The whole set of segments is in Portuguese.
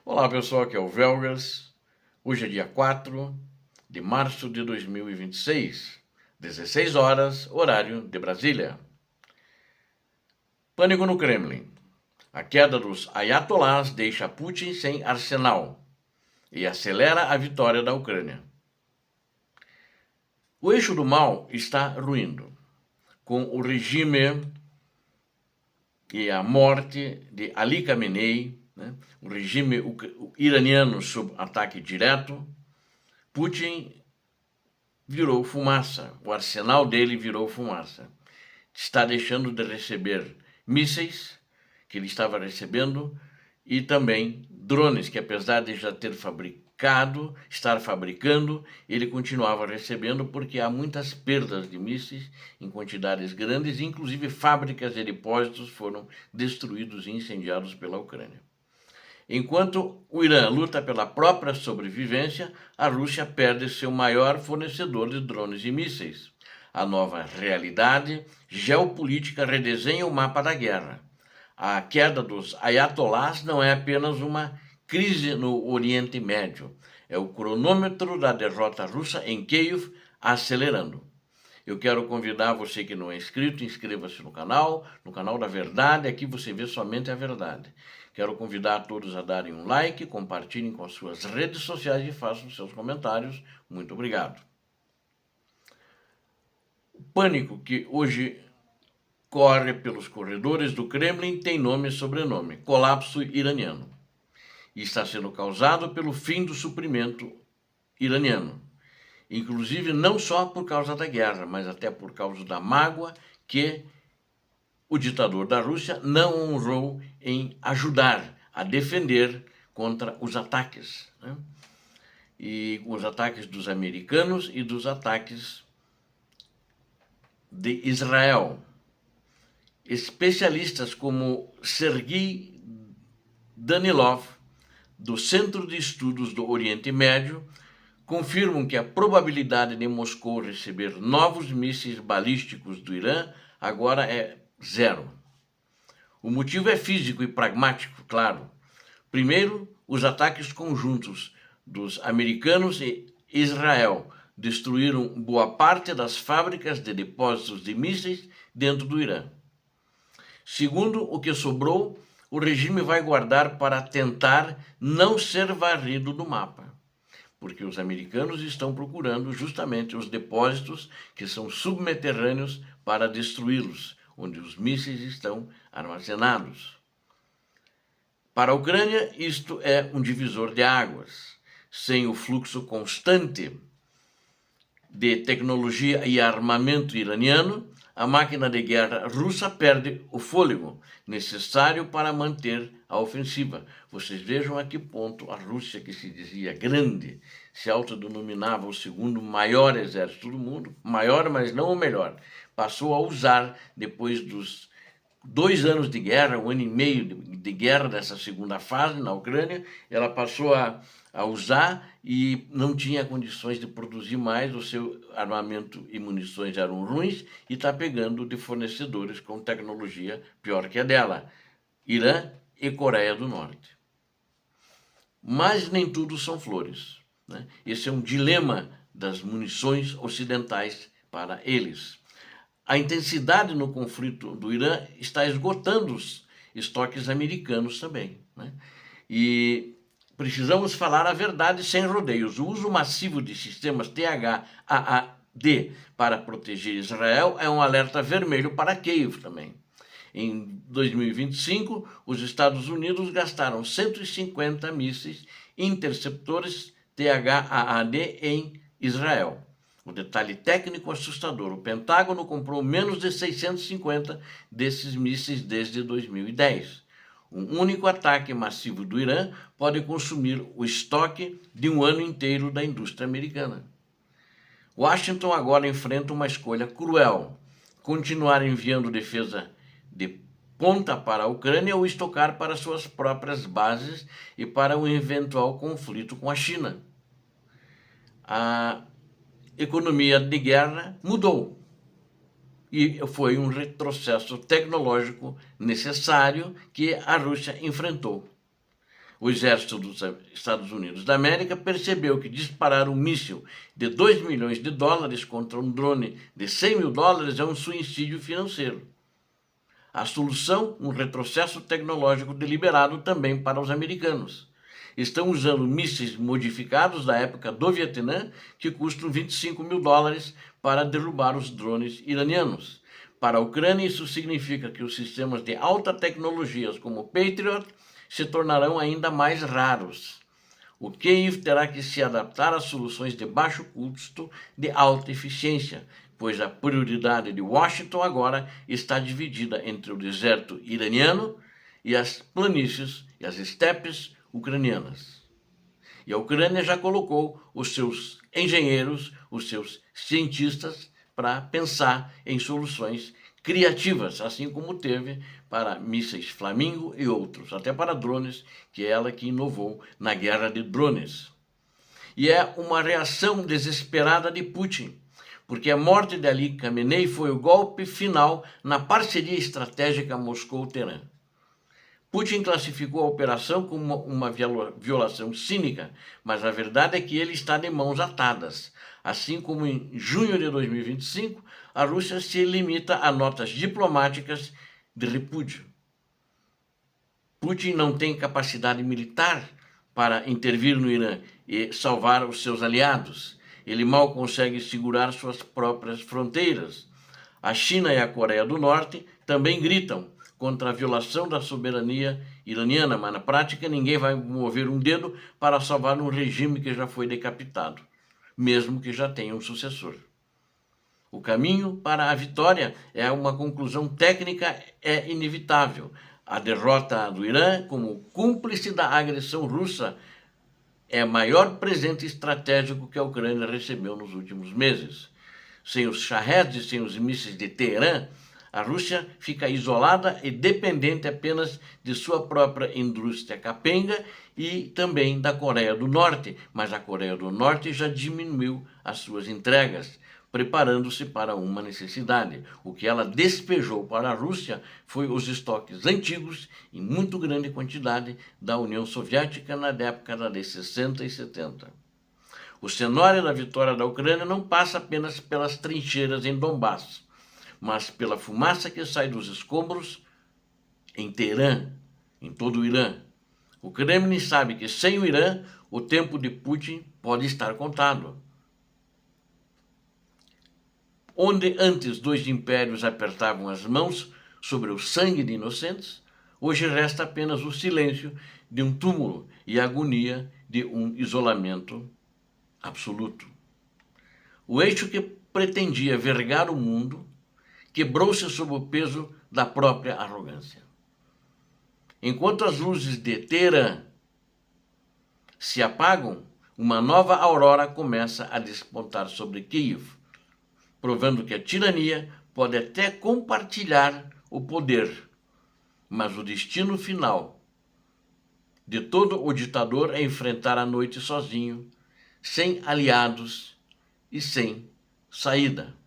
Olá pessoal, aqui é o Velgas. Hoje é dia 4 de março de 2026, 16 horas, horário de Brasília. Pânico no Kremlin. A queda dos ayatolás deixa Putin sem arsenal e acelera a vitória da Ucrânia. O eixo do mal está ruindo, com o regime e a morte de Ali Khamenei, o regime iraniano sob ataque direto. Putin virou fumaça, o arsenal dele virou fumaça. Está deixando de receber mísseis que ele estava recebendo e também drones que, apesar de já ter estar fabricando, ele continuava recebendo porque há muitas perdas de mísseis em quantidades grandes, inclusive fábricas e depósitos foram destruídos e incendiados pela Ucrânia. Enquanto o Irã luta pela própria sobrevivência, a Rússia perde seu maior fornecedor de drones e mísseis. A nova realidade geopolítica redesenha o mapa da guerra. A queda dos ayatolás não é apenas uma crise no Oriente Médio, é o cronômetro da derrota russa em Kiev acelerando. Eu quero convidar você que não é inscrito, inscreva-se no canal da Verdade, aqui você vê somente a verdade. Quero convidar a todos a darem um like, compartilhem com as suas redes sociais e façam seus comentários. Muito obrigado. O pânico que hoje corre pelos corredores do Kremlin tem nome e sobrenome: colapso iraniano. E está sendo causado pelo fim do suprimento iraniano. Inclusive não só por causa da guerra, mas até por causa da mágoa que o ditador da Rússia não honrou em ajudar a defender contra os ataques. E os ataques dos americanos e dos ataques de Israel. Especialistas como Sergei Danilov, do Centro de Estudos do Oriente Médio, confirmam que a probabilidade de Moscou receber novos mísseis balísticos do Irã agora é zero. O motivo é físico e pragmático, claro. Primeiro, os ataques conjuntos dos americanos e Israel destruíram boa parte das fábricas de depósitos de mísseis dentro do Irã. Segundo, o que sobrou, o regime vai guardar para tentar não ser varrido do mapa, porque os americanos estão procurando justamente os depósitos que são subterrâneos para destruí-los, onde os mísseis estão armazenados. Para a Ucrânia, isto é um divisor de águas. Sem o fluxo constante de tecnologia e armamento iraniano, a máquina de guerra russa perde o fôlego necessário para manter a ofensiva. Vocês vejam a que ponto a Rússia, que se dizia grande, se autodenominava o segundo maior exército do mundo, maior, mas não o melhor, passou a usar, depois dos 2 anos de guerra, 1 ano e meio de guerra dessa segunda fase na Ucrânia, ela passou a usar e não tinha condições de produzir mais, o seu armamento e munições eram ruins e está pegando de fornecedores com tecnologia pior que a dela, Irã e Coreia do Norte. Mas nem tudo são flores. Esse é um dilema das munições ocidentais para eles. A intensidade no conflito do Irã está esgotando os estoques americanos também. E precisamos falar a verdade sem rodeios. O uso massivo de sistemas THAAD para proteger Israel é um alerta vermelho para Kiev também. Em 2025, os Estados Unidos gastaram 150 mísseis interceptores THAAD em Israel. Um detalhe técnico assustador: o Pentágono comprou menos de 650 desses mísseis desde 2010. Um único ataque massivo do Irã pode consumir o estoque de um ano inteiro da indústria americana. Washington agora enfrenta uma escolha cruel: continuar enviando defesa de ponta para a Ucrânia ou estocar para suas próprias bases e para um eventual conflito com a China. A economia de guerra mudou e foi um retrocesso tecnológico necessário que a Rússia enfrentou. O exército dos Estados Unidos da América percebeu que disparar um míssil de 2 milhões de dólares contra um drone de 100 mil dólares é um suicídio financeiro. A solução, um retrocesso tecnológico deliberado também para os americanos. Estão usando mísseis modificados da época do Vietnã que custam 25 mil dólares para derrubar os drones iranianos. Para a Ucrânia, isso significa que os sistemas de alta tecnologia como o Patriot se tornarão ainda mais raros. O Kiev terá que se adaptar a soluções de baixo custo de alta eficiência, pois a prioridade de Washington agora está dividida entre o deserto iraniano e as planícies e as estepes ucranianas. E a Ucrânia já colocou os seus engenheiros, os seus cientistas para pensar em soluções criativas, assim como teve para mísseis Flamingo e outros, até para drones, que é ela que inovou na guerra de drones. E é uma reação desesperada de Putin, porque a morte de Ali Khamenei foi o golpe final na parceria estratégica Moscou-Teherã. Putin classificou a operação como uma violação cínica, mas a verdade é que ele está de mãos atadas. Assim como em junho de 2025, a Rússia se limita a notas diplomáticas de repúdio. Putin não tem capacidade militar para intervir no Irã e salvar os seus aliados. Ele mal consegue segurar suas próprias fronteiras. A China e a Coreia do Norte também gritam contra a violação da soberania iraniana, mas na prática ninguém vai mover um dedo para salvar um regime que já foi decapitado, mesmo que já tenha um sucessor. O caminho para a vitória é uma conclusão técnica, é inevitável. A derrota do Irã, como cúmplice da agressão russa, é o maior presente estratégico que a Ucrânia recebeu nos últimos meses. Sem os Shahed e sem os mísseis de Teherã, a Rússia fica isolada e dependente apenas de sua própria indústria capenga e também da Coreia do Norte, mas a Coreia do Norte já diminuiu as suas entregas, preparando-se para uma necessidade. O que ela despejou para a Rússia foi os estoques antigos, em muito grande quantidade, da União Soviética na década de 60 e 70. O cenário da vitória da Ucrânia não passa apenas pelas trincheiras em Donbass, mas pela fumaça que sai dos escombros em Teherã, em todo o Irã. O Kremlin sabe que sem o Irã, o tempo de Putin pode estar contado. Onde antes dois impérios apertavam as mãos sobre o sangue de inocentes, hoje resta apenas o silêncio de um túmulo e a agonia de um isolamento absoluto. O eixo que pretendia vergar o mundo quebrou-se sob o peso da própria arrogância. Enquanto as luzes de Teherã se apagam, uma nova aurora começa a despontar sobre Kiev, provando que a tirania pode até compartilhar o poder, mas o destino final de todo o ditador é enfrentar a noite sozinho, sem aliados e sem saída.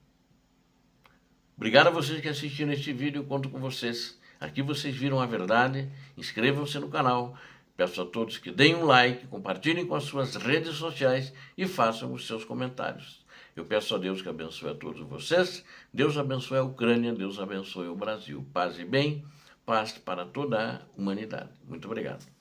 Obrigado a vocês que assistiram este vídeo, eu conto com vocês. Aqui vocês viram a verdade, inscrevam-se no canal, peço a todos que deem um like, compartilhem com as suas redes sociais e façam os seus comentários. Eu peço a Deus que abençoe a todos vocês, Deus abençoe a Ucrânia, Deus abençoe o Brasil. Paz e bem, paz para toda a humanidade. Muito obrigado.